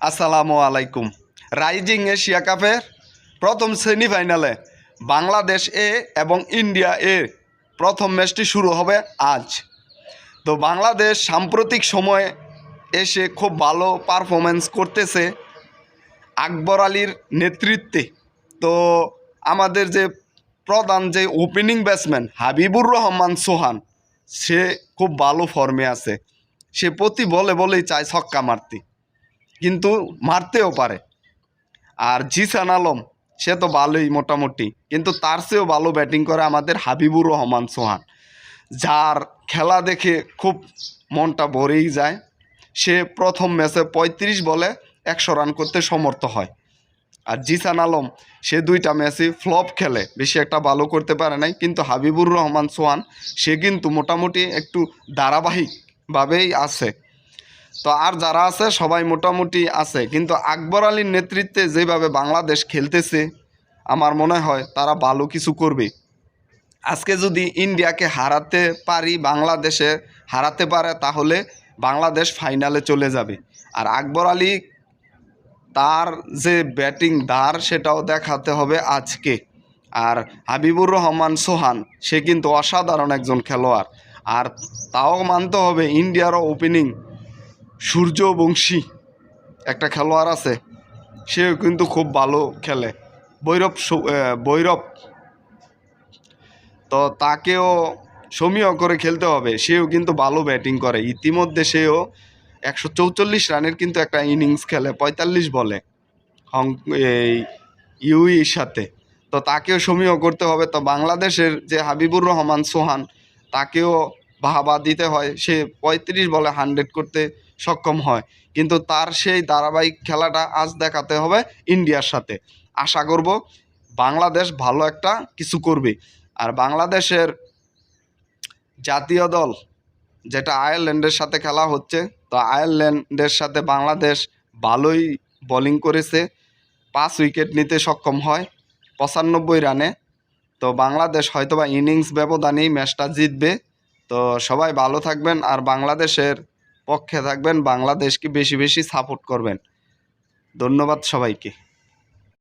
আসসালামু আলাইকুম। Rising Asia কাপের প্রথম সেমিফাইনালে বাংলাদেশ এ এবং ইন্ডিয়া এ প্রথম ম্যাচটি শুরু হবে আজ। তো বাংলাদেশ সাম্প্রতিক সময়ে এসে খুব ভালো পারফরমেন্স করতেছে আকবর আলীর নেতৃত্বে। তো আমাদের যে প্রধান যে ওপেনিং ব্যাটসম্যান হাবিবুর রহমান সোহান, সে খুব ভালো ফর্মে আছে। সে প্রতি বলেই চায় ছক্কা মারতে, কিন্তু মারতেও পারে। আর জিসান আলম, সে তো ভালোই মোটামুটি, কিন্তু তার চেয়েও ভালো ব্যাটিং করে আমাদের হাবিবুর রহমান সোহান, যার খেলা দেখে খুব মনটা ভরেই যায়। সে প্রথম ম্যাচে ৩৫ বলে ১০০ রান করতে সমর্থ হয়। আর জিসান আলম, সে ২টা ম্যাচই ফ্লপ খেলে, বেশি একটা ভালো করতে পারে নাই। কিন্তু হাবিবুর রহমান সোহান, সে কিন্তু মোটামুটি একটু ধারাবাহিকভাবেই আছে। তো আর যারা আছে সবাই মোটামুটি আছে, কিন্তু আকবর আলীর নেতৃত্বে যেভাবে বাংলাদেশ খেলতেছে, আমার মনে হয় তারা ভালো কিছু করবে। আজকে যদি ইন্ডিয়াকে হারাতে পারি, বাংলাদেশে হারাতে পারে, তাহলে বাংলাদেশ ফাইনালে চলে যাবে। আর আকবর আলী, তার যে ব্যাটিং ধার, সেটাও দেখাতে হবে আজকে। আর হাবিবুর রহমান সোহান, সে কিন্তু অসাধারণ একজন খেলোয়াড়। আর তাও মানতে হবে, ইন্ডিয়ারও ওপেনিং সূর্যবংশী একটা খেলোয়াড় আছে, সেও কিন্তু খুব ভালো খেলে, ভৈরব। তো তাকেও সমীহ করে খেলতে হবে, সেও কিন্তু ভালো ব্যাটিং করে। ইতিমধ্যে সেও ১৪৪ রানের কিন্তু একটা ইনিংস খেলে ৪৫ বলে এই ইউইর সাথে। তো তাকেও সমীহ করতে হবে। তো বাংলাদেশের যে হাবিবুর রহমান সোহান, তাকেও বাহবা দিতে হয়। সে ৩৫ বলে 100 করতে সক্ষম হয়, কিন্তু তার সেই ধারাবাহিক খেলাটা আজ দেখাতে হবে ইন্ডিয়ার সাথে। আশা করব বাংলাদেশ ভালো একটা কিছু করবে। আর বাংলাদেশের জাতীয় দল, যেটা আয়ারল্যান্ডের সাথে খেলা হচ্ছে, তো আয়ারল্যান্ডের সাথে বাংলাদেশ ভালোই বোলিং করেছে, 5 উইকেট নিতে সক্ষম হয় 95 রানে। তো বাংলাদেশ হয়তোবা ইনিংস ব্যবধানেই ম্যাচটা জিতবে। তো সবাই ভালো থাকবেন আর বাংলাদেশের পক্ষে থাকবেন, বাংলাদেশকে বেশি বেশি সাপোর্ট করবেন। ধন্যবাদ সবাইকে।